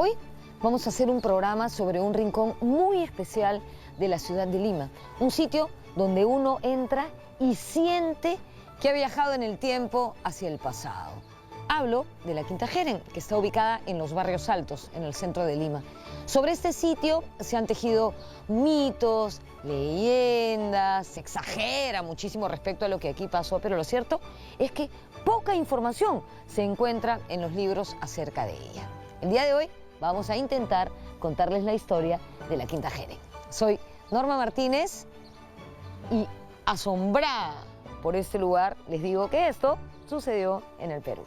Hoy vamos a hacer un programa sobre un rincón muy especial de la ciudad de Lima, un sitio donde uno entra y siente que ha viajado en el tiempo hacia el pasado. Hablo de la Quinta Jeren, que está ubicada en los Barrios Altos, en el centro de Lima. Sobre este sitio se han tejido mitos, leyendas, se exagera muchísimo respecto a lo que aquí pasó, pero lo cierto es que poca información se encuentra en los libros acerca de ella. El día de hoy vamos a intentar contarles la historia de la Quinta Jeren. Soy Norma Martínez y asombrada por este lugar, les digo que esto sucedió en el Perú.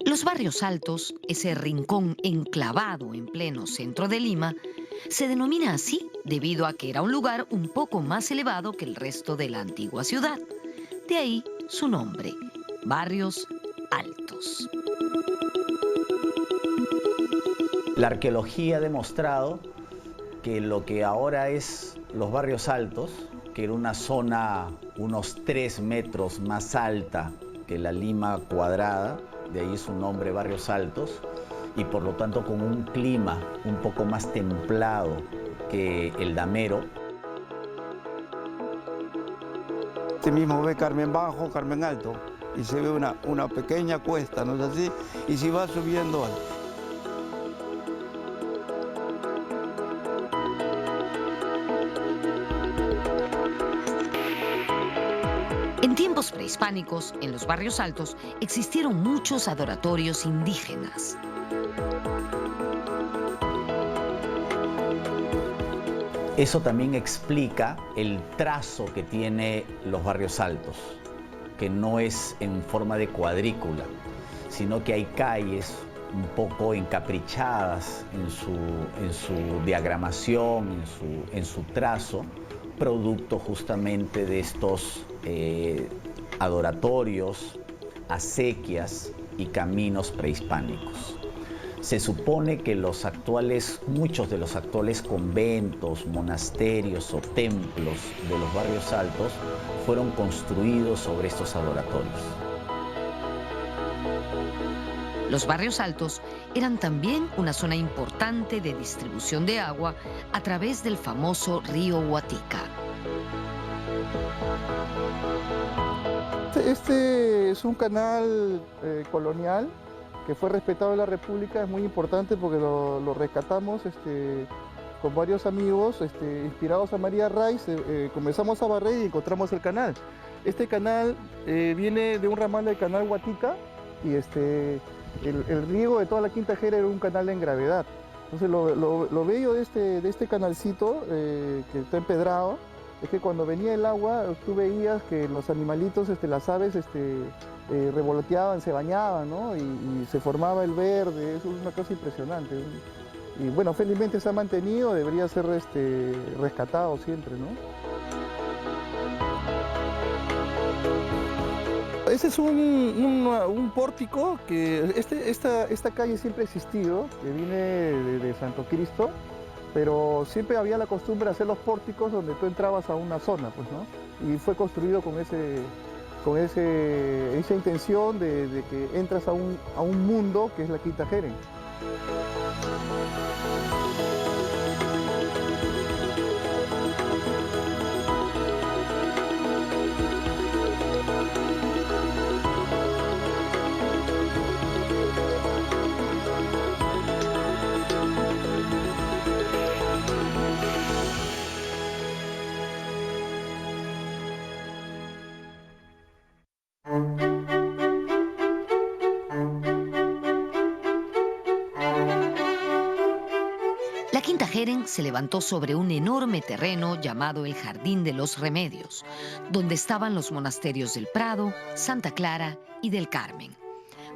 Los Barrios Altos, ese rincón enclavado en pleno centro de Lima, se denomina así debido a que era un lugar un poco más elevado que el resto de la antigua ciudad. De ahí su nombre, Barrios Altos. La arqueología ha demostrado que lo que ahora es los Barrios Altos, que era una zona unos 3 metros más alta que la Lima cuadrada, de ahí su nombre Barrios Altos, y por lo tanto con un clima un poco más templado que el damero. Este mismo ve Carmen Bajo, Carmen Alto, y se ve una pequeña cuesta, ¿no es así? Y si va subiendo. En tiempos prehispánicos, en los Barrios Altos, existieron muchos adoratorios indígenas. Eso también explica el trazo que tiene los Barrios Altos, que no es en forma de cuadrícula, sino que hay calles un poco encaprichadas en su diagramación, en su trazo, producto justamente de estos adoratorios, acequias y caminos prehispánicos. Se supone que muchos de los actuales conventos, monasterios o templos de los Barrios Altos fueron construidos sobre estos adoratorios. Los Barrios Altos eran también una zona importante de distribución de agua a través del famoso río Huatica. Este es un canal colonial que fue respetado en la República, es muy importante porque lo rescatamos con varios amigos, inspirados a María Raiz, comenzamos a barrer y encontramos el canal. Este canal viene de un ramal del canal Huatica y el riego de toda la Quinta Jeren era un canal en gravedad. Entonces lo bello de este canalcito que está empedrado es que cuando venía el agua tú veías que los animalitos, las aves revoloteaban, se bañaban, ¿no? y se formaba el verde, eso es una cosa impresionante. Y bueno, felizmente se ha mantenido, debería ser rescatado siempre, ¿no? Ese es un pórtico que esta calle siempre ha existido, que viene de Santo Cristo, pero siempre había la costumbre de hacer los pórticos donde tú entrabas a una zona, pues, ¿no? Y fue construido con esa intención de que entras a un mundo que es la Quinta Jeren. Jeren se levantó sobre un enorme terreno llamado el Jardín de los Remedios, donde estaban los monasterios del Prado, Santa Clara y del Carmen.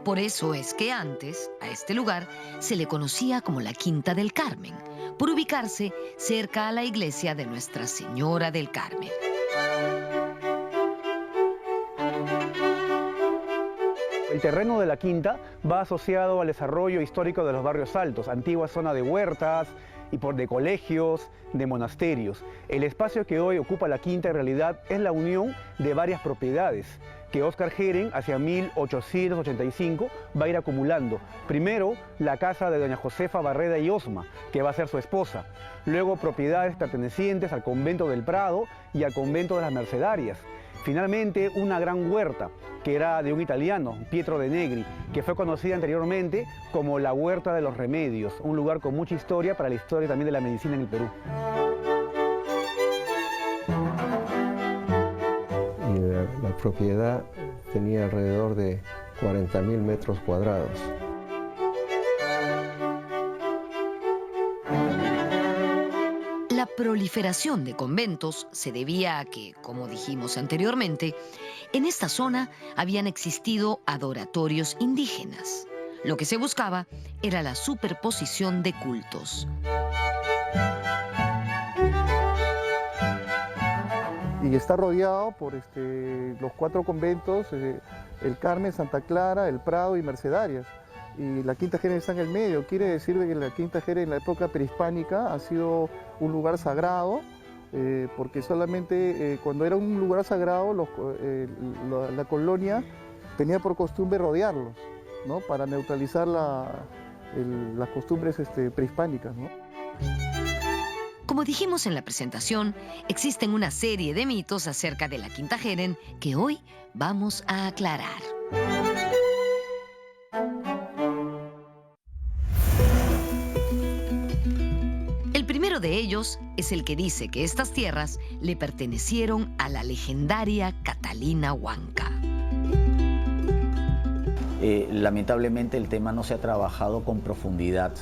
Por eso es que antes, a este lugar, se le conocía como la Quinta del Carmen, por ubicarse cerca a la iglesia de Nuestra Señora del Carmen. El terreno de la Quinta va asociado al desarrollo histórico de los barrios altos, antigua zona de huertas y de colegios, de monasterios. El espacio que hoy ocupa la Quinta en realidad es la unión de varias propiedades que Óscar Jeren hacia 1885 va a ir acumulando. Primero, la casa de doña Josefa Barreda y Osma, que va a ser su esposa. Luego, propiedades pertenecientes al convento del Prado y al convento de las Mercedarias. Finalmente, una gran huerta, que era de un italiano, Pietro de Negri, que fue conocida anteriormente como la Huerta de los Remedios, un lugar con mucha historia para la historia también de la medicina en el Perú. Y la propiedad tenía alrededor de 40.000 metros cuadrados. La proliferación de conventos se debía a que, como dijimos anteriormente, en esta zona habían existido adoratorios indígenas. Lo que se buscaba era la superposición de cultos. Y está rodeado por los 4 conventos, el Carmen, Santa Clara, el Prado y Mercedarias. Y la Quinta Jeren está en el medio. Quiere decir que la Quinta Jeren en la época prehispánica ha sido un lugar sagrado, porque solamente cuando era un lugar sagrado la colonia tenía por costumbre rodearlos, ¿no? Para neutralizar las costumbres prehispánicas, ¿no? Como dijimos en la presentación, existen una serie de mitos acerca de la Quinta Jeren que hoy vamos a aclarar. El primero de ellos es el que dice que estas tierras le pertenecieron a la legendaria Catalina Huanca. Lamentablemente el tema no se ha trabajado con profundidad,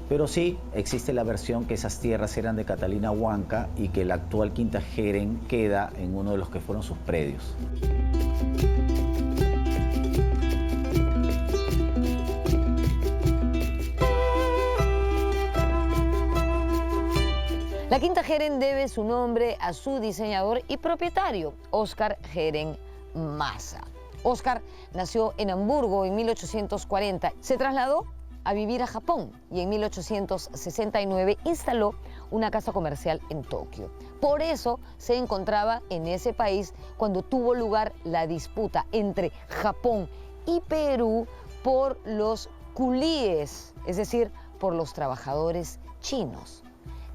pero sí existe la versión que esas tierras eran de Catalina Huanca y que la actual Quinta Jeren queda en uno de los que fueron sus predios. La Quinta Jeren debe su nombre a su diseñador y propietario, Óscar Jeren Maza. Óscar nació en Hamburgo en 1840. Se trasladó a vivir a Japón y en 1869 instaló una casa comercial en Tokio. Por eso se encontraba en ese país cuando tuvo lugar la disputa entre Japón y Perú por los culíes, es decir, por los trabajadores chinos.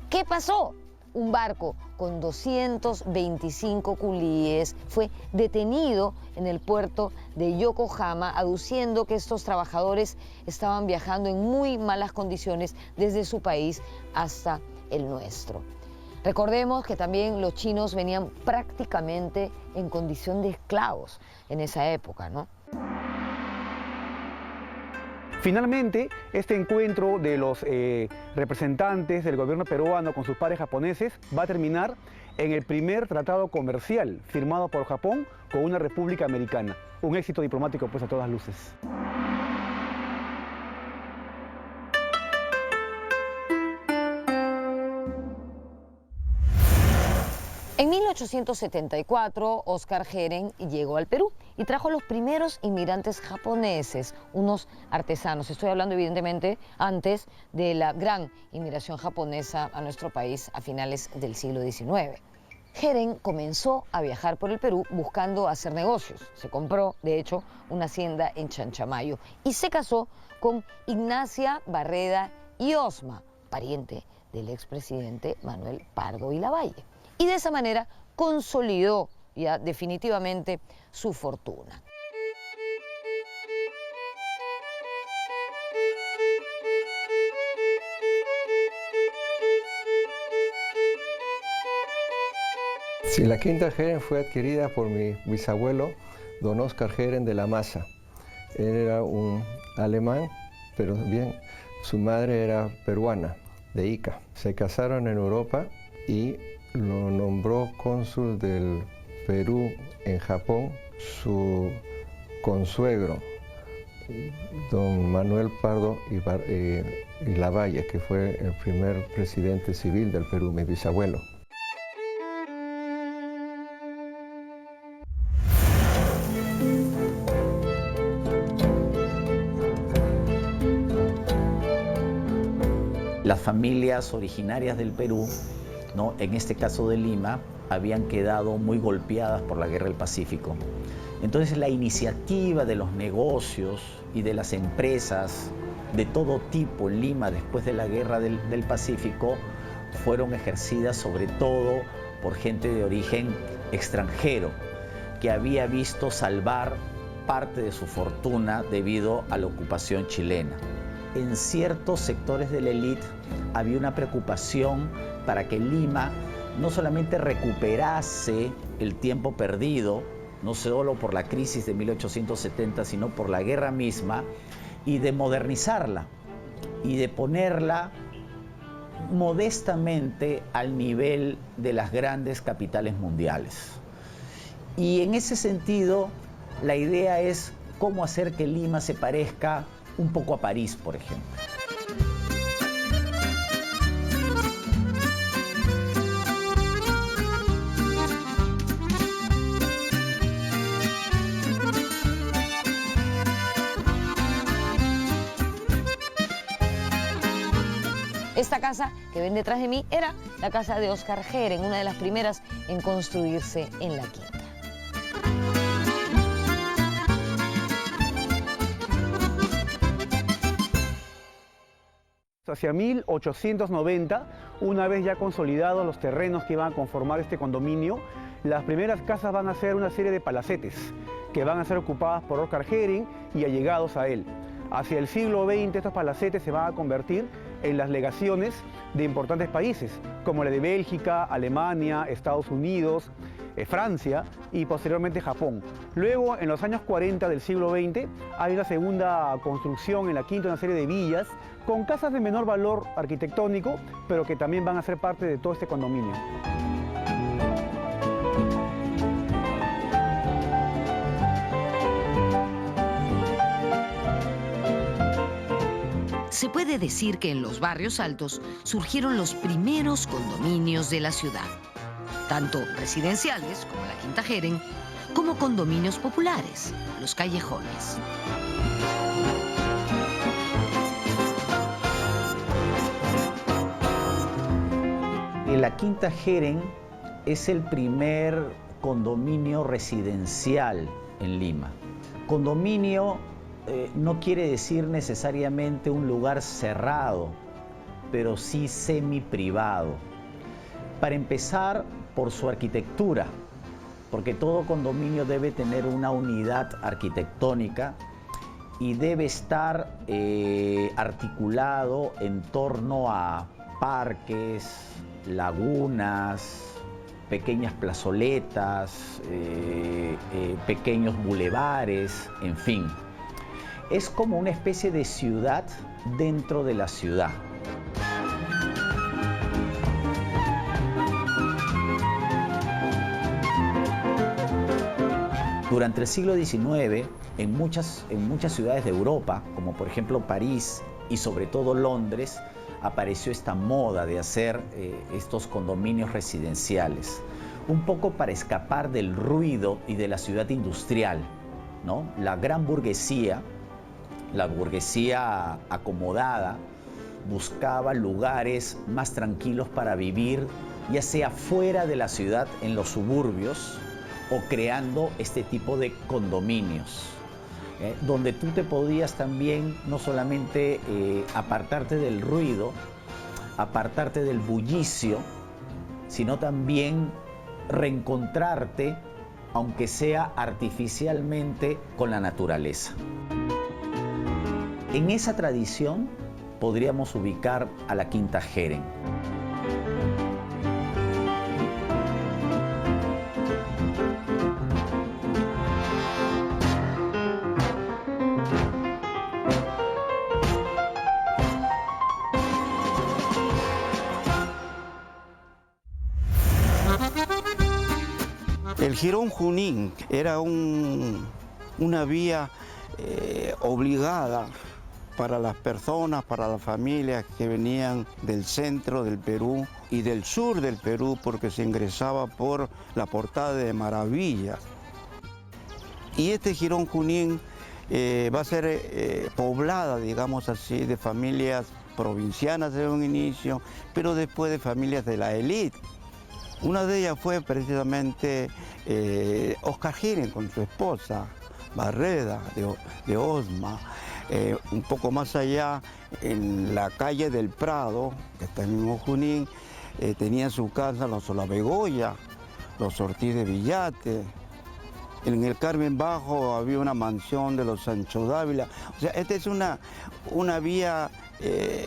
¿Qué pasó? Un barco con 225 culíes fue detenido en el puerto de Yokohama, aduciendo que estos trabajadores estaban viajando en muy malas condiciones desde su país hasta el nuestro. Recordemos que también los chinos venían prácticamente en condición de esclavos en esa época, ¿no? Finalmente, este encuentro de los representantes del gobierno peruano con sus pares japoneses va a terminar en el primer tratado comercial firmado por Japón con una república americana. Un éxito diplomático, pues, a todas luces. En 1874, Óscar Jeren llegó al Perú y trajo a los primeros inmigrantes japoneses, unos artesanos. Estoy hablando evidentemente antes de la gran inmigración japonesa a nuestro país a finales del siglo XIX. Jeren comenzó a viajar por el Perú buscando hacer negocios. Se compró, de hecho, una hacienda en Chanchamayo y se casó con Ignacia Barreda y Osma, pariente del expresidente Manuel Pardo y Lavalle. Y de esa manera consolidó ya definitivamente su fortuna. Sí, la Quinta Jeren fue adquirida por mi bisabuelo, don Óscar Jeren de la Maza. Él era un alemán, pero bien, su madre era peruana. de Ica. Se casaron en Europa y lo nombró cónsul del Perú en Japón su consuegro, don Manuel Pardo y Lavalle, que fue el primer presidente civil del Perú, mi bisabuelo. Las familias originarias del Perú, ¿no?, en este caso de Lima, habían quedado muy golpeadas por la Guerra del Pacífico. Entonces la iniciativa de los negocios y de las empresas de todo tipo en Lima después de la Guerra del Pacífico fueron ejercidas sobre todo por gente de origen extranjero que había visto salvar parte de su fortuna debido a la ocupación chilena. En ciertos sectores de la élite había una preocupación para que Lima no solamente recuperase el tiempo perdido, no solo por la crisis de 1870, sino por la guerra misma, y de modernizarla y de ponerla modestamente al nivel de las grandes capitales mundiales. Y en ese sentido, la idea es cómo hacer que Lima se parezca un poco a París, por ejemplo. Esta casa que ven detrás de mí era la casa de Óscar Geren, una de las primeras en construirse en la Quinta. Hacia 1890, una vez ya consolidados los terrenos que iban a conformar este condominio, las primeras casas van a ser una serie de palacetes que van a ser ocupadas por Óscar Geren y allegados a él. Hacia el siglo XX estos palacetes se van a convertir en las legaciones de importantes países, como la de Bélgica, Alemania, Estados Unidos, Francia y posteriormente Japón. Luego, en los años 40 del siglo XX, hay una segunda construcción en la Quinta, una serie de villas con casas de menor valor arquitectónico, pero que también van a ser parte de todo este condominio. Se puede decir que en los barrios altos surgieron los primeros condominios de la ciudad, tanto residenciales, como la Quinta Geren, como condominios populares, los callejones. La Quinta Geren es el primer condominio residencial en Lima. Condominio no quiere decir necesariamente un lugar cerrado, pero sí semi-privado. Para empezar, por su arquitectura, porque todo condominio debe tener una unidad arquitectónica y debe estar articulado en torno a parques, lagunas, pequeñas plazoletas, pequeños bulevares, en fin. Es como una especie de ciudad dentro de la ciudad. Durante el siglo XIX, en muchas ciudades de Europa, como por ejemplo París y sobre todo Londres, apareció esta moda de hacer estos condominios residenciales, un poco para escapar del ruido y de la ciudad industrial, ¿no? La gran burguesía, la burguesía acomodada, buscaba lugares más tranquilos para vivir, ya sea fuera de la ciudad, en los suburbios, o creando este tipo de condominios, donde tú te podías también no solamente apartarte del ruido, apartarte del bullicio, sino también reencontrarte, aunque sea artificialmente, con la naturaleza. En esa tradición podríamos ubicar a la Quinta Geren. Jirón Junín era una vía obligada para las personas, para las familias que venían del centro del Perú y del sur del Perú, porque se ingresaba por la Portada de Maravilla. Y este Jirón Junín va a ser poblada, digamos así, de familias provincianas en un inicio, pero después de familias de la élite. Una de ellas fue precisamente Oscar Giren con su esposa, Barreda, de Osma. Un poco más allá, en la calle del Prado, que está en el mismo Junín, tenía su casa los Olabegoya, los Ortiz de Villate. En el Carmen Bajo había una mansión de los Sancho Dávila. O sea, esta es una vía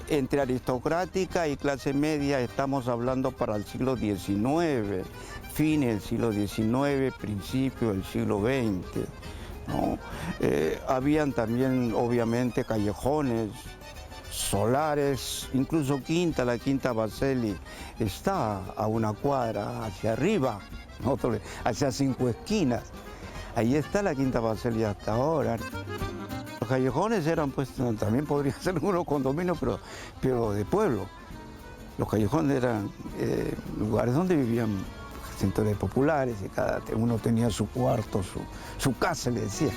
entre aristocrática y clase media. Estamos hablando para el siglo XIX, fin del siglo XIX, principio del siglo XX. ¿No? Habían también, obviamente, callejones, solares, incluso quinta, la Quinta Baseli está a una cuadra hacia arriba, ¿no? Hacia 5 esquinas. Ahí está la Quinta Baseli hasta ahora. Los callejones eran, pues, también podría ser unos condominios, pero de pueblo. Los callejones eran lugares donde vivían sectores populares y cada uno tenía su cuarto, su casa, le decía.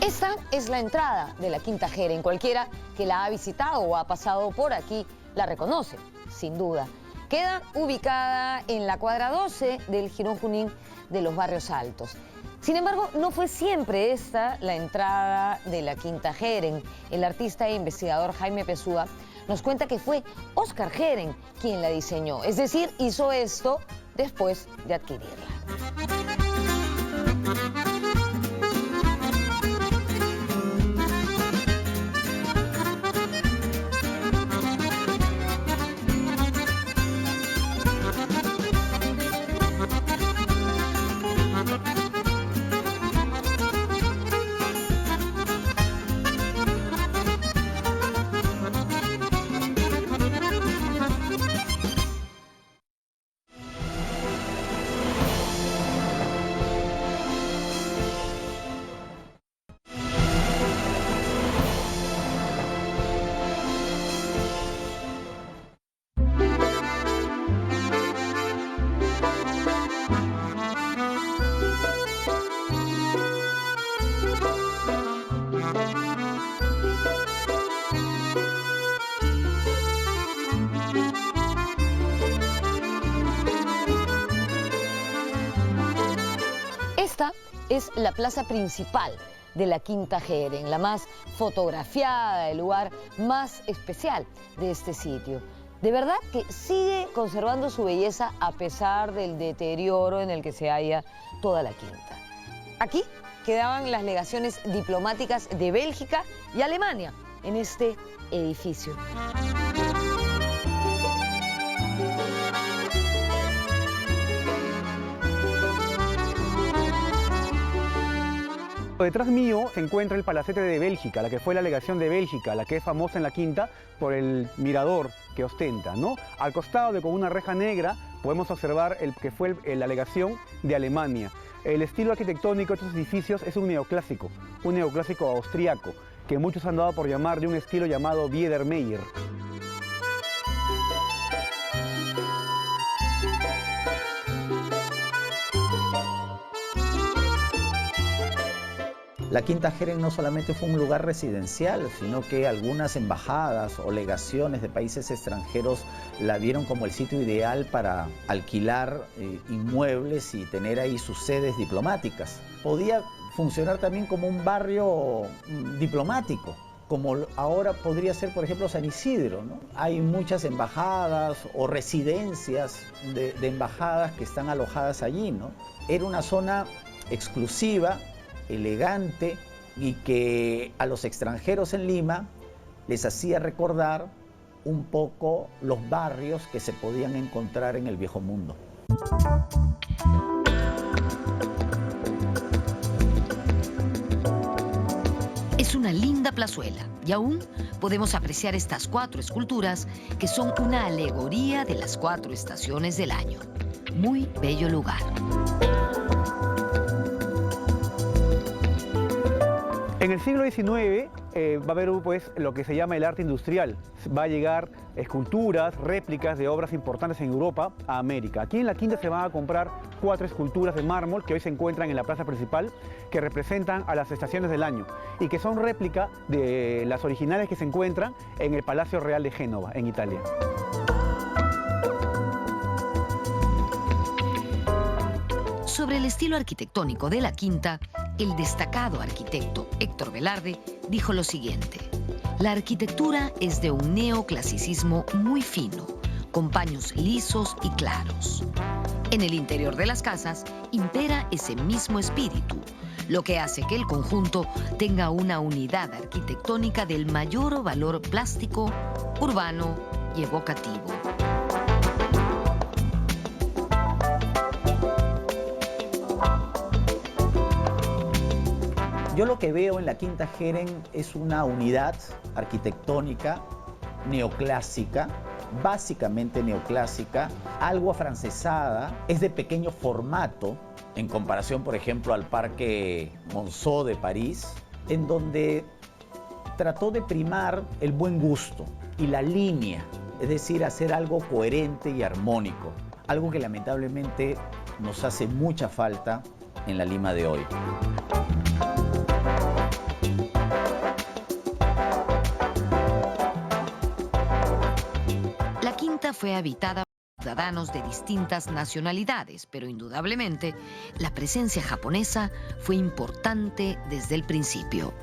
Esta es la entrada de la Quinta Jeren. Cualquiera que la ha visitado o ha pasado por aquí la reconoce, sin duda. Queda ubicada en la cuadra 12 del Jirón Junín de los Barrios Altos. Sin embargo, no fue siempre esta la entrada de la Quinta Jeren. El artista e investigador Jaime Pesúa nos cuenta que fue Oscar Jeren quien la diseñó, es decir, hizo esto después de adquirirla. Esta es la plaza principal de la Quinta Jeren, la más fotografiada, el lugar más especial de este sitio. De verdad que sigue conservando su belleza a pesar del deterioro en el que se halla toda la quinta. Aquí quedaban las legaciones diplomáticas de Bélgica y Alemania en este edificio. Detrás mío se encuentra el Palacete de Bélgica, la que fue la legación de Bélgica, la que es famosa en la Quinta por el mirador que ostenta, ¿no? Al costado de con una reja negra podemos observar el que fue la legación de Alemania. El estilo arquitectónico de estos edificios es un neoclásico austriaco, que muchos han dado por llamar de un estilo llamado Biedermeier. La Quinta Jeren no solamente fue un lugar residencial, sino que algunas embajadas o legaciones de países extranjeros la vieron como el sitio ideal para alquilar inmuebles y tener ahí sus sedes diplomáticas. Podía funcionar también como un barrio diplomático, como ahora podría ser, por ejemplo, San Isidro, ¿no? Hay muchas embajadas o residencias de embajadas que están alojadas allí, ¿no? Era una zona exclusiva, elegante, y que a los extranjeros en Lima les hacía recordar un poco los barrios que se podían encontrar en el Viejo Mundo. una linda plazuela y aún podemos apreciar estas 4 esculturas que son una alegoría de las 4 estaciones del año. Muy bello lugar. En el siglo XIX va a haber pues, lo que se llama el arte industrial. Va a llegar esculturas, réplicas de obras importantes en Europa a América. Aquí en la Quinta se van a comprar 4 esculturas de mármol que hoy se encuentran en la plaza principal, que representan a las estaciones del año y que son réplica de las originales que se encuentran en el Palacio Real de Génova, en Italia. Sobre el estilo arquitectónico de la Quinta, el destacado arquitecto Héctor Velarde dijo lo siguiente: la arquitectura es de un neoclasicismo muy fino, con paños lisos y claros. En el interior de las casas impera ese mismo espíritu, lo que hace que el conjunto tenga una unidad arquitectónica del mayor valor plástico, urbano y evocativo. Yo lo que veo en la Quinta Heren es una unidad arquitectónica neoclásica, básicamente neoclásica, algo afrancesada, es de pequeño formato en comparación, por ejemplo, al Parque Monceau de París, en donde trató de primar el buen gusto y la línea, es decir, hacer algo coherente y armónico, algo que lamentablemente nos hace mucha falta en la Lima de hoy. La Quinta fue habitada por ciudadanos de distintas nacionalidades, pero indudablemente la presencia japonesa fue importante desde el principio.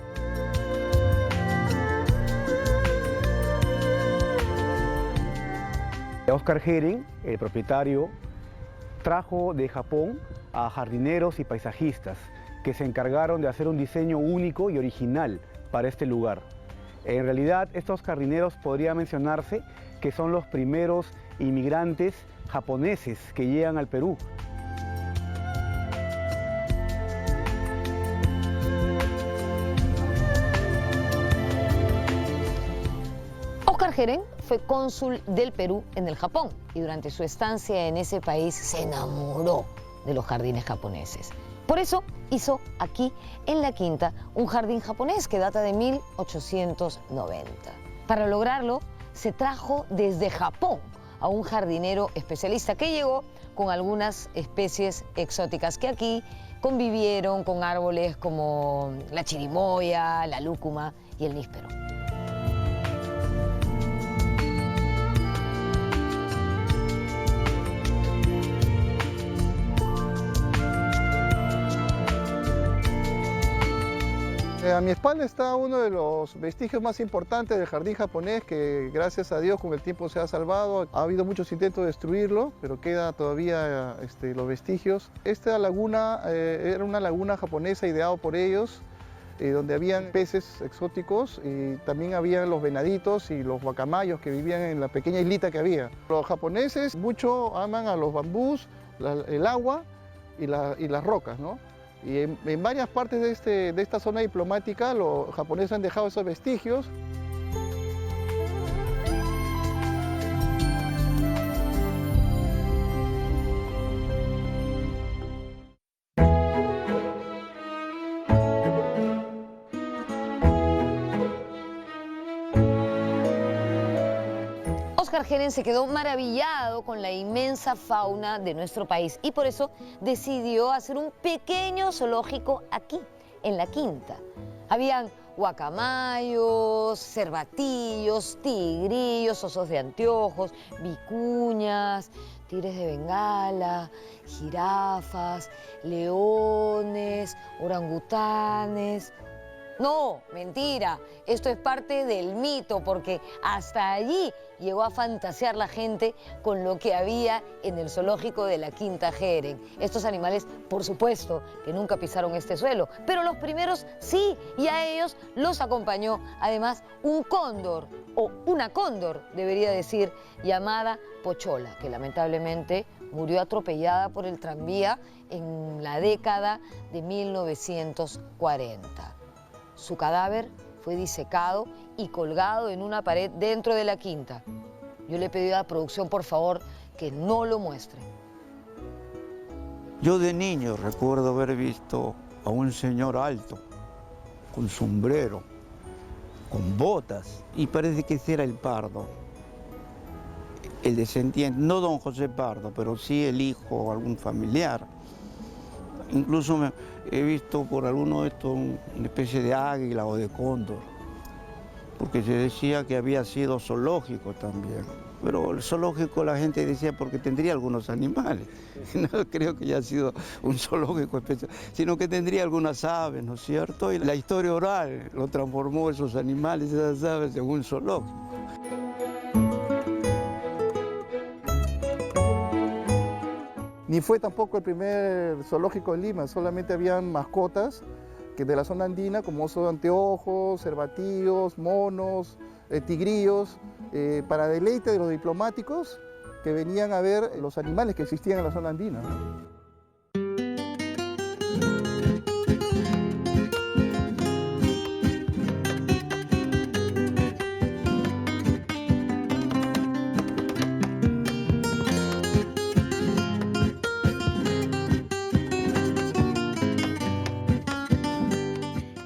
Oscar Heren, el propietario, trajo de Japón a jardineros y paisajistas que se encargaron de hacer un diseño único y original para este lugar. En realidad, estos jardineros podría mencionarse que son los primeros inmigrantes japoneses que llegan al Perú. Oscar Heren fue cónsul del Perú en el Japón y durante su estancia en ese país se enamoró de los jardines japoneses. Por eso hizo aquí en la Quinta un jardín japonés que data de 1890. Para lograrlo se trajo desde Japón a un jardinero especialista que llegó con algunas especies exóticas que aquí convivieron con árboles como la chirimoya, la lúcuma y el níspero. A mi espalda está uno de los vestigios más importantes del jardín japonés que gracias a Dios con el tiempo se ha salvado. Ha habido muchos intentos de destruirlo, pero queda todavía los vestigios. Esta laguna era una laguna japonesa ideada por ellos, donde habían peces exóticos y también habían los venaditos y los guacamayos que vivían en la pequeña islita que había. Los japoneses mucho aman a los bambús, el agua y las rocas, ¿no? Y en varias partes de esta zona diplomática los japoneses han dejado esos vestigios. Oscar Heren se quedó maravillado con la inmensa fauna de nuestro país y por eso decidió hacer un pequeño zoológico aquí, en la Quinta. Habían guacamayos, cervatillos, tigrillos, osos de anteojos, vicuñas, tigres de Bengala, jirafas, leones, orangutanes. No, mentira, esto es parte del mito porque hasta allí llegó a fantasear la gente con lo que había en el zoológico de la Quinta Heren. Estos animales, por supuesto, que nunca pisaron este suelo, pero los primeros sí, y a ellos los acompañó además un cóndor, o una cóndor, debería decir, llamada Pochola, que lamentablemente murió atropellada por el tranvía en la década de 1940. su cadáver fue disecado y colgado en una pared dentro de la quinta. Yo le pedí a la producción, por favor, que no lo muestre. Yo de niño recuerdo haber visto a un señor alto, con sombrero, con botas, y parece que ese era el Pardo, el descendiente, no don José Pardo, pero sí el hijo o algún familiar. Incluso he visto por alguno de estos una especie de águila o de cóndor, porque se decía que había sido zoológico también. Pero el zoológico la gente decía porque tendría algunos animales. No creo que haya sido un zoológico especial, sino que tendría algunas aves, ¿no es cierto? Y la historia oral lo transformó esos animales, esas aves, en un zoológico. Ni fue tampoco el primer zoológico de Lima, solamente habían mascotas que de la zona andina, como osos de anteojos, cervatillos, monos, tigrillos, para deleite de los diplomáticos que venían a ver los animales que existían en la zona andina, ¿no?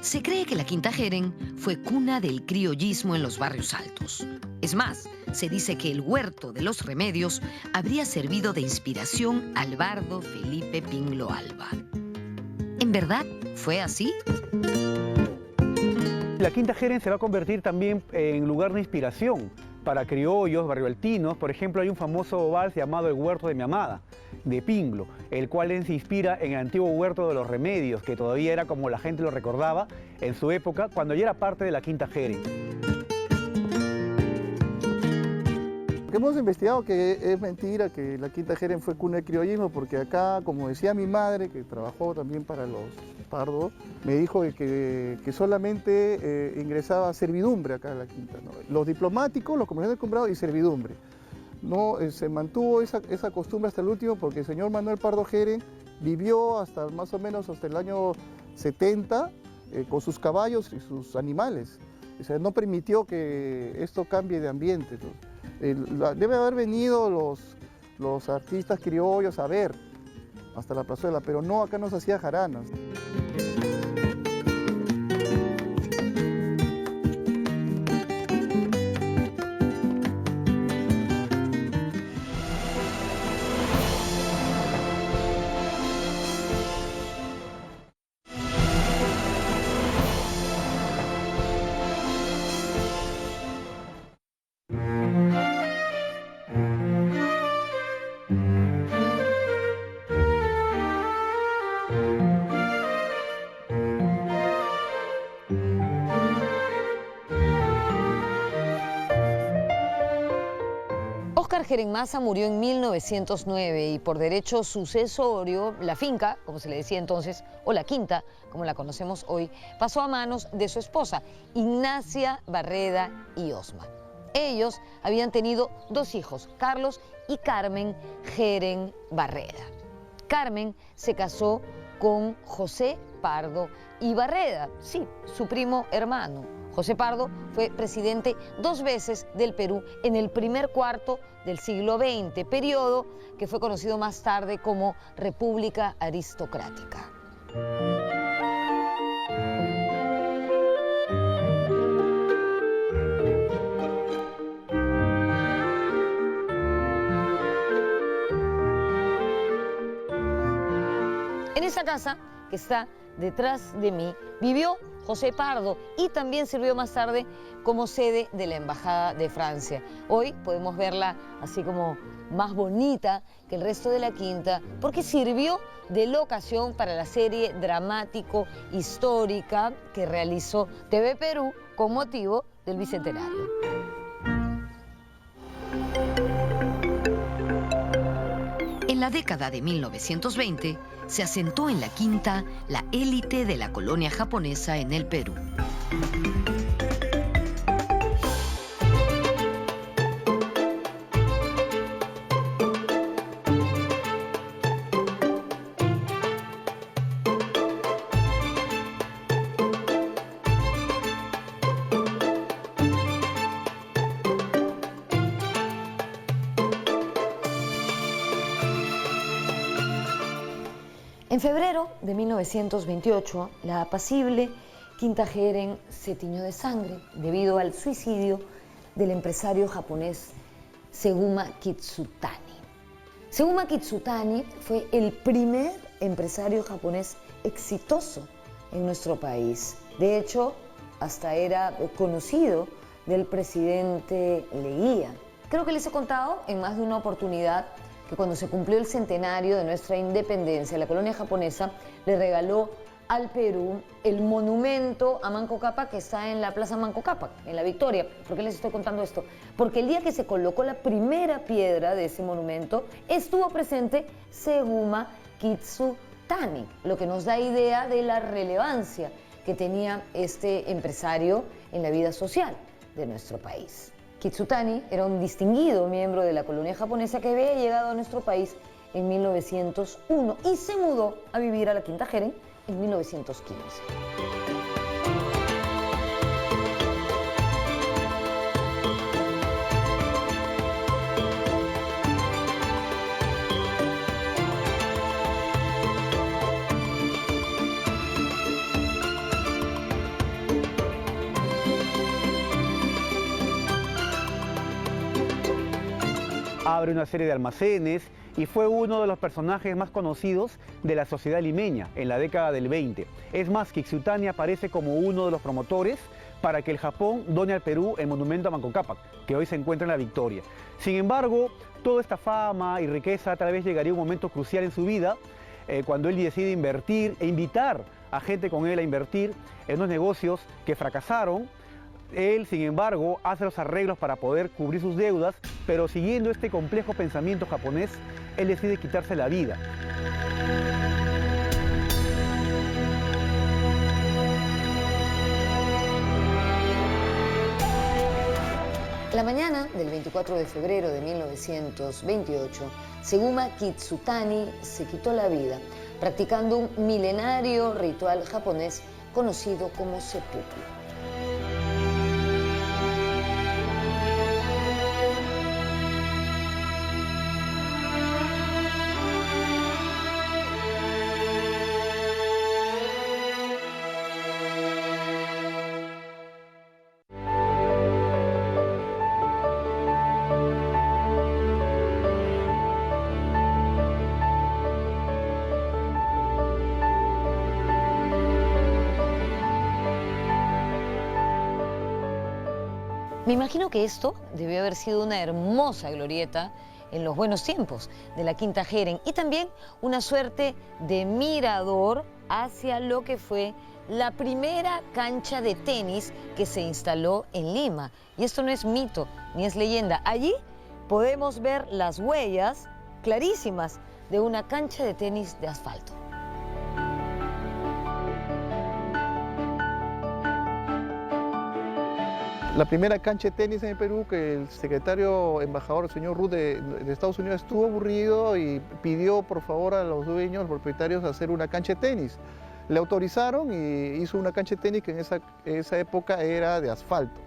Se cree que la Quinta Jeren fue cuna del criollismo en los barrios altos. Es más, se dice que el huerto de los Remedios habría servido de inspiración al bardo Felipe Pinlo Alba. ¿En verdad fue así? La Quinta Jeren se va a convertir también en lugar de inspiración para criollos, barrioaltinos. Por ejemplo, hay un famoso vals llamado El Huerto de mi Amada, de Pinlo, el cual se inspira en el antiguo Huerto de los Remedios, que todavía era como la gente lo recordaba en su época, cuando ya era parte de la Quinta Jeren. Hemos investigado que es mentira que la Quinta Jeren fue cuna del criollismo, porque acá, como decía mi madre, que trabajó también para los Pardo, me dijo que solamente ingresaba servidumbre acá a la Quinta, ¿no? Los diplomáticos, los comerciantes de comprado y servidumbre. No, se mantuvo esa costumbre hasta el último, porque el señor Manuel Pardo Jeren vivió hasta más o menos hasta el año 70 con sus caballos y sus animales. O sea, no permitió que esto cambie de ambiente, ¿no? Debe haber venido los artistas criollos a ver hasta la plazuela, pero no, acá no se hacía jaranas. Óscar Jeren Massa murió en 1909 y por derecho sucesorio, la finca, como se le decía entonces, o la quinta, como la conocemos hoy, pasó a manos de su esposa, Ignacia Barreda y Osma. Ellos habían tenido 2 hijos, Carlos y Carmen Jeren Barreda. Carmen se casó con José Pardo y Barreda, sí, su primo hermano. José Pardo fue presidente 2 veces del Perú en el primer cuarto del siglo XX, periodo que fue conocido más tarde como República Aristocrática. En esa casa que está detrás de mí vivió José Pardo y también sirvió más tarde como sede de la Embajada de Francia. Hoy podemos verla así como más bonita que el resto de la quinta porque sirvió de locación para la serie dramático-histórica que realizó TV Perú con motivo del Bicentenario. En la década de 1920 se asentó en la Quinta la élite de la colonia japonesa en el Perú. En febrero de 1928, la apacible Quinta Heren se tiñó de sangre debido al suicidio del empresario japonés Seguma Kitsutani. Seguma Kitsutani fue el primer empresario japonés exitoso en nuestro país. De hecho, hasta era conocido del presidente Leguía. Creo que les he contado en más de una oportunidad que cuando se cumplió el centenario de nuestra independencia, la colonia japonesa le regaló al Perú el monumento a Manco Cápac que está en la Plaza Manco Cápac, en La Victoria. ¿Por qué les estoy contando esto? Porque el día que se colocó la primera piedra de ese monumento estuvo presente Seguma Kitsutani, lo que nos da idea de la relevancia que tenía este empresario en la vida social de nuestro país. Kitsutani era un distinguido miembro de la colonia japonesa que había llegado a nuestro país en 1901 y se mudó a vivir a la Quinta Heren en 1915. Abre una serie de almacenes y fue uno de los personajes más conocidos de la sociedad limeña en la década del 20. Es más, Kitsutani aparece como uno de los promotores para que el Japón done al Perú el monumento a Manco Cápac, que hoy se encuentra en La Victoria. Sin embargo, toda esta fama y riqueza tal vez llegaría a un momento crucial en su vida, cuando él decide invertir e invitar a gente con él a invertir en unos negocios que fracasaron. Él, sin embargo, hace los arreglos para poder cubrir sus deudas, pero siguiendo este complejo pensamiento japonés, él decide quitarse la vida. La mañana del 24 de febrero de 1928, Seguma Kitsutani se quitó la vida, practicando un milenario ritual japonés conocido como seppuku. Me imagino que esto debió haber sido una hermosa glorieta en los buenos tiempos de la Quinta Heren y también una suerte de mirador hacia lo que fue la primera cancha de tenis que se instaló en Lima. Y esto no es mito ni es leyenda. Allí podemos ver las huellas clarísimas de una cancha de tenis de asfalto. La primera cancha de tenis en el Perú, que el secretario embajador, el señor Ruth de Estados Unidos, estuvo aburrido y pidió por favor a los dueños, los propietarios, hacer una cancha de tenis. Le autorizaron y hizo una cancha de tenis que en esa época era de asfalto.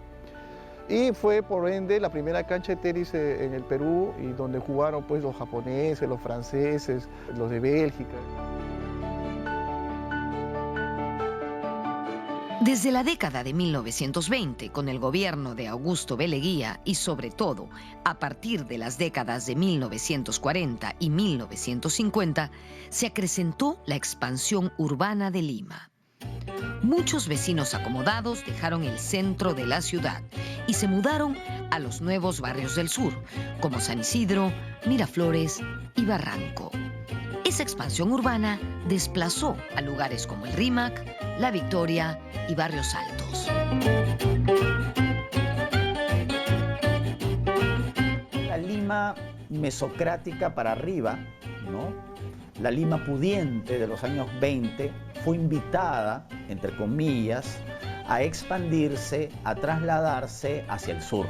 Y fue por ende la primera cancha de tenis en el Perú y donde jugaron pues los japoneses, los franceses, los de Bélgica. Desde la década de 1920, con el gobierno de Augusto B. Leguía y sobre todo a partir de las décadas de 1940 y 1950, se acrecentó la expansión urbana de Lima. Muchos vecinos acomodados dejaron el centro de la ciudad y se mudaron a los nuevos barrios del sur, como San Isidro, Miraflores y Barranco. Esa expansión urbana desplazó a lugares como el Rímac, La Victoria y Barrios Altos. La Lima mesocrática para arriba, ¿no? La Lima pudiente de los años 20 fue invitada, entre comillas, a expandirse, a trasladarse hacia el sur.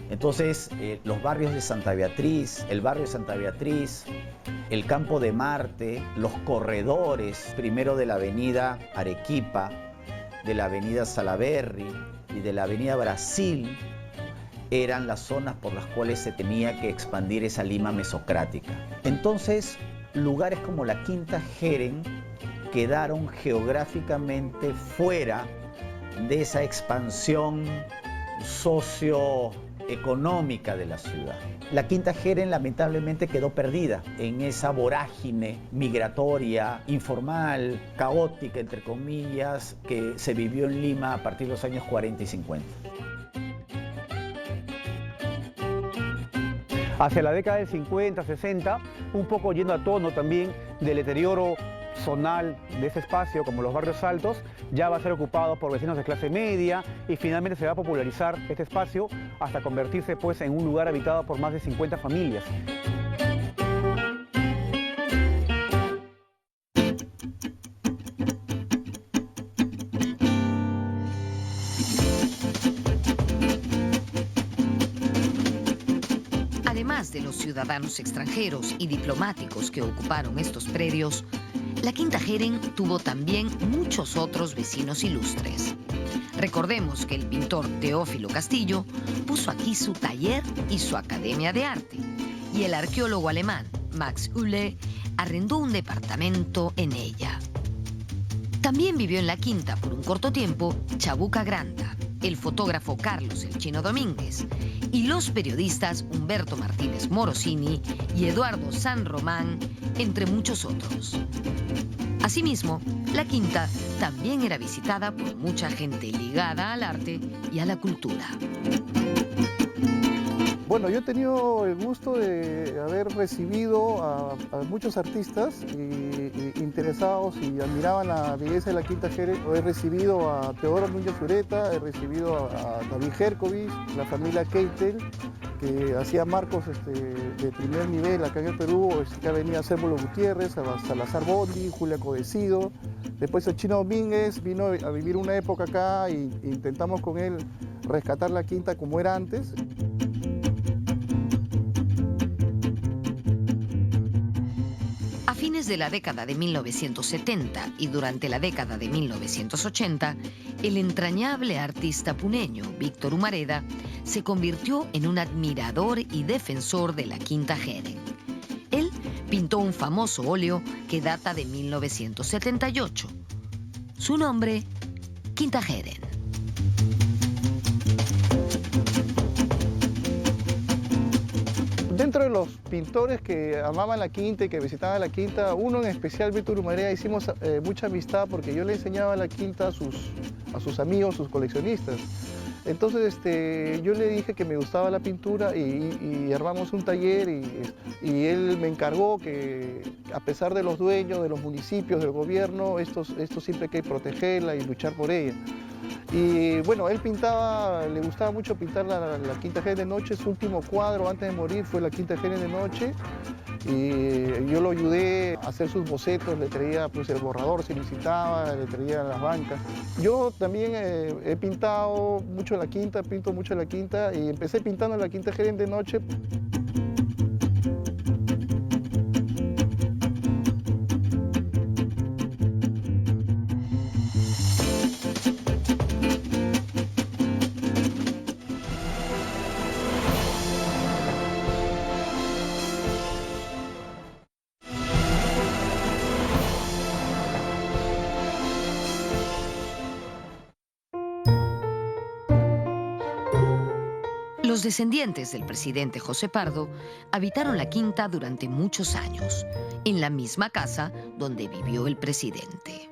Entonces, los barrios de Santa Beatriz, el barrio de Santa Beatriz, el Campo de Marte, los corredores, primero de la avenida Arequipa, de la avenida Salaberry y de la avenida Brasil, eran las zonas por las cuales se tenía que expandir esa Lima mesocrática. Entonces, lugares como la Quinta Jeren quedaron geográficamente fuera de esa expansión socioeconómica de la ciudad. La Quinta Jeren lamentablemente quedó perdida en esa vorágine migratoria, informal, caótica, entre comillas, que se vivió en Lima a partir de los años 40 y 50. Hacia la década del 50, 60, un poco yendo a tono también del deterioro zonal de ese espacio, como los barrios altos, ya va a ser ocupado por vecinos de clase media y finalmente se va a popularizar este espacio hasta convertirse pues en un lugar habitado por más de 50 familias. Además de los ciudadanos extranjeros y diplomáticos que ocuparon estos predios, la Quinta Jeren tuvo también muchos otros vecinos ilustres. Recordemos que el pintor Teófilo Castillo puso aquí su taller y su academia de arte, y el arqueólogo alemán Max Uhle arrendó un departamento en ella. También vivió en la quinta por un corto tiempo Chabuca Granda, el fotógrafo Carlos el Chino Domínguez y los periodistas Humberto Martínez Morosini y Eduardo San Román, entre muchos otros. Asimismo, la quinta también era visitada por mucha gente ligada al arte y a la cultura. Bueno, yo he tenido el gusto de haber recibido a muchos artistas interesados y admiraban la belleza de la Quinta Jeren. He recibido a Teodoro Núñez Ureta, he recibido a David Herkovich, la familia Keitel, que hacía marcos de primer nivel acá en el Perú. Ya venía Cérvulo Gutiérrez, a Salazar Bondi, Julia Codecido. Después el Chino Domínguez vino a vivir una época acá e intentamos con él rescatar la quinta como era antes. A fines de la década de 1970 y durante la década de 1980, el entrañable artista puneño Víctor Humareda se convirtió en un admirador y defensor de la Quinta Jeren. Él pintó un famoso óleo que data de 1978. Su nombre, Quinta Jeren. Dentro de los pintores que amaban la quinta y que visitaban la quinta, uno en especial, Víctor Humareda, hicimos mucha amistad porque yo le enseñaba la quinta a sus amigos, sus coleccionistas. Entonces yo le dije que me gustaba la pintura y armamos un taller y él me encargó que a pesar de los dueños, de los municipios, del gobierno, esto siempre hay que protegerla y luchar por ella. Y bueno, él pintaba, le gustaba mucho pintar la Quinta Jeren de noche. Su último cuadro antes de morir fue la Quinta Jeren de noche. Y yo lo ayudé a hacer sus bocetos, le traía pues, el borrador si necesitaba, le traía las bancas. Yo también he pintado mucho la quinta, pinto mucho la quinta y empecé pintando la Quinta Jeren de noche. Los descendientes del presidente José Pardo habitaron la quinta durante muchos años, en la misma casa donde vivió el presidente.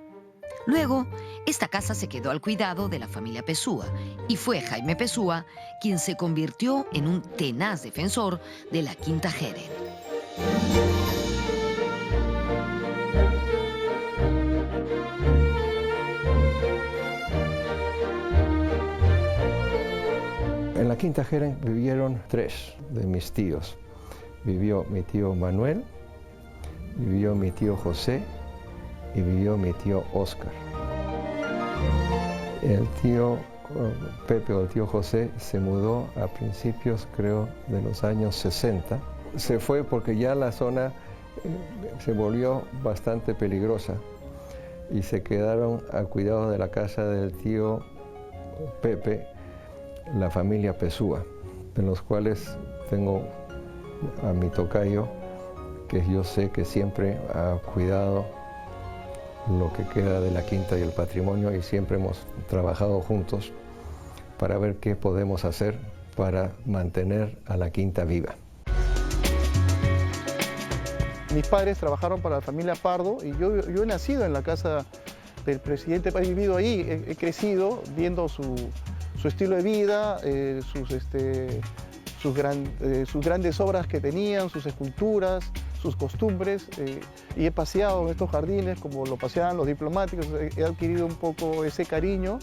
Luego, esta casa se quedó al cuidado de la familia Pessoa y fue Jaime Pessoa quien se convirtió en un tenaz defensor de la Quinta Jeren. En la Quinta Jeren vivieron 3 de mis tíos. Vivió mi tío Manuel, vivió mi tío José y vivió mi tío Óscar. El tío Pepe o el tío José se mudó a principios, creo, de los años 60. Se fue porque ya la zona se volvió bastante peligrosa y se quedaron a cuidado de la casa del tío Pepe, la familia Pessoa, de los cuales tengo a mi tocayo que yo sé que siempre ha cuidado lo que queda de la quinta y el patrimonio, y siempre hemos trabajado juntos para ver qué podemos hacer para mantener a la quinta viva. Mis padres trabajaron para la familia Pardo y yo he nacido en la casa del presidente, he vivido ahí, he crecido viendo su estilo de vida, sus grandes obras que tenían, sus esculturas, sus costumbres, y he paseado en estos jardines como lo paseaban los diplomáticos, he adquirido un poco ese cariño,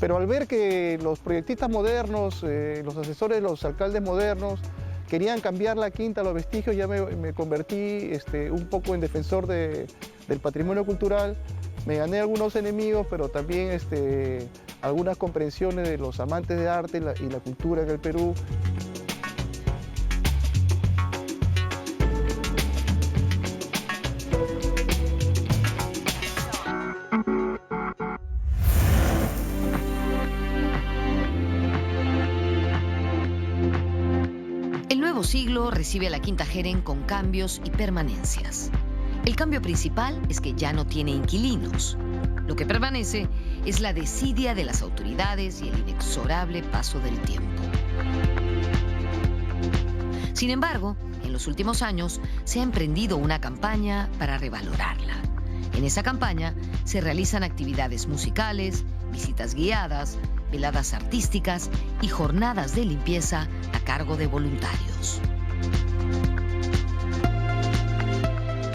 pero al ver que los proyectistas modernos, los asesores de los alcaldes modernos, querían cambiar la quinta, los vestigios, ya me convertí un poco en defensor del patrimonio cultural. Me gané algunos enemigos, pero también algunas comprensiones de los amantes de arte y la cultura en el Perú. El nuevo siglo recibe a la Quinta Jeren con cambios y permanencias. El cambio principal es que ya no tiene inquilinos. Lo que permanece es la desidia de las autoridades y el inexorable paso del tiempo. Sin embargo, en los últimos años se ha emprendido una campaña para revalorarla. En esa campaña se realizan actividades musicales, visitas guiadas, veladas artísticas y jornadas de limpieza a cargo de voluntarios.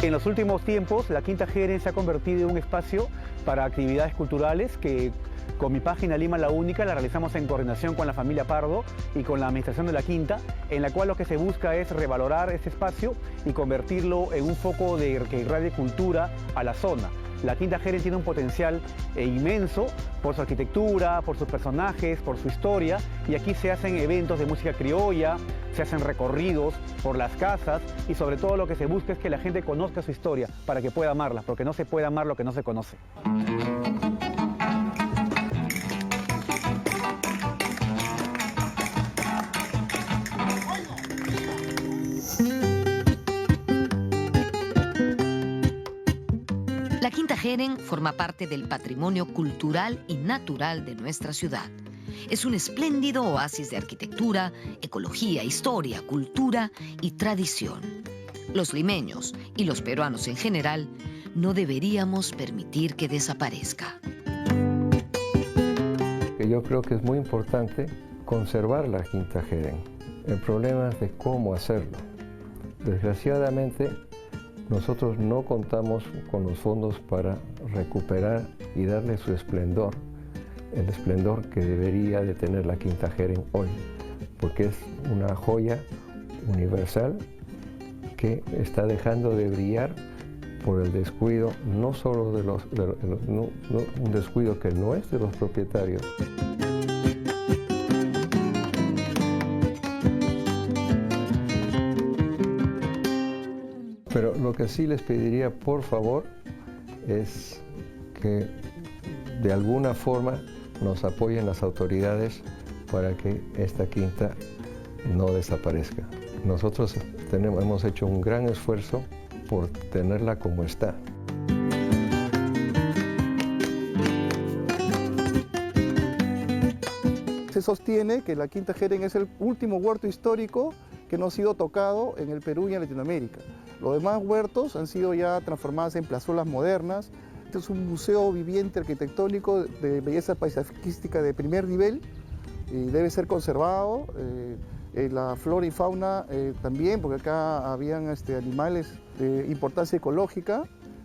En los últimos tiempos, la Quinta Jeren se ha convertido en un espacio para actividades culturales que, con mi página Lima la Única, la realizamos en coordinación con la familia Pardo y con la administración de la Quinta, en la cual lo que se busca es revalorar ese espacio y convertirlo en un foco que irradie cultura a la zona. La Quinta Jeren tiene un potencial inmenso por su arquitectura, por sus personajes, por su historia, y aquí se hacen eventos de música criolla, se hacen recorridos por las casas, y sobre todo lo que se busca es que la gente conozca su historia para que pueda amarla, porque no se puede amar lo que no se conoce. La Quinta Jeren forma parte del patrimonio cultural y natural de nuestra ciudad. Es un espléndido oasis de arquitectura, ecología, historia, cultura y tradición. Los limeños y los peruanos en general no deberíamos permitir que desaparezca. Yo creo que es muy importante conservar la Quinta Jeren. El problema es de cómo hacerlo. Desgraciadamente, nosotros no contamos con los fondos para recuperar y darle su esplendor, el esplendor que debería de tener la Quinta Jeren hoy, porque es una joya universal que está dejando de brillar por el descuido, no solo un descuido que no es de los propietarios. Pero lo que sí les pediría, por favor, es que de alguna forma nos apoyen las autoridades para que esta quinta no desaparezca. Nosotros hemos hecho un gran esfuerzo por tenerla como está. Se sostiene que la Quinta Jeren es el último huerto histórico que no ha sido tocado en el Perú y en Latinoamérica. Los demás huertos han sido ya transformados en plazuelas modernas. Este es un museo viviente arquitectónico de belleza paisajística de primer nivel y debe ser conservado. La flora y fauna también, porque acá habían animales de importancia ecológica.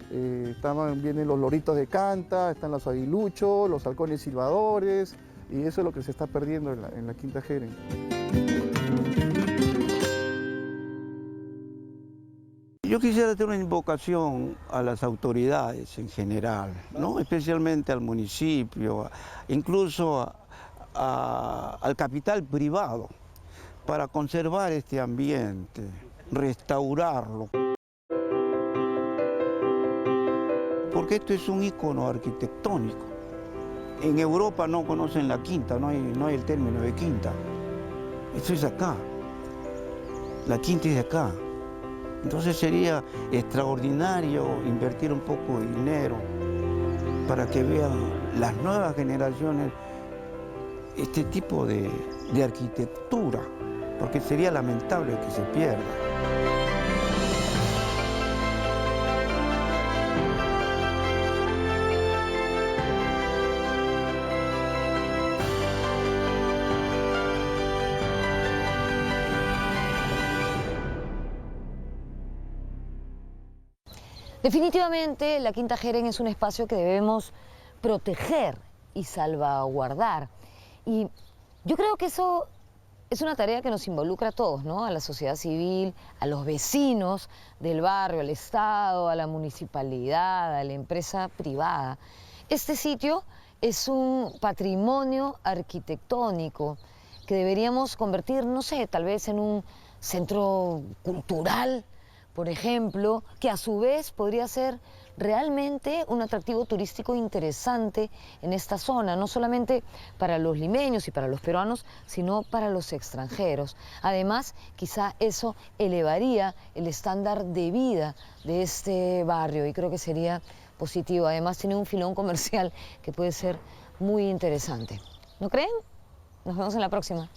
Vienen los loritos de canta, están los aguiluchos, los halcones silbadores, y eso es lo que se está perdiendo en la Quinta Jeren. Yo quisiera hacer una invocación a las autoridades en general, ¿no? Especialmente al municipio, incluso al capital privado, para conservar este ambiente, restaurarlo. Porque esto es un ícono arquitectónico. En Europa no conocen la quinta, no hay el término de quinta. Esto es acá. La quinta es de acá. Entonces sería extraordinario invertir un poco de dinero para que vean las nuevas generaciones este tipo de arquitectura, porque sería lamentable que se pierda. Definitivamente la Quinta Jeren es un espacio que debemos proteger y salvaguardar. Y yo creo que eso es una tarea que nos involucra a todos, ¿no? A la sociedad civil, a los vecinos del barrio, al Estado, a la municipalidad, a la empresa privada. Este sitio es un patrimonio arquitectónico que deberíamos convertir, no sé, tal vez en un centro cultural, por ejemplo, que a su vez podría ser realmente un atractivo turístico interesante en esta zona, no solamente para los limeños y para los peruanos, sino para los extranjeros. Además, quizá eso elevaría el estándar de vida de este barrio y creo que sería positivo. Además, tiene un filón comercial que puede ser muy interesante. ¿No creen? Nos vemos en la próxima.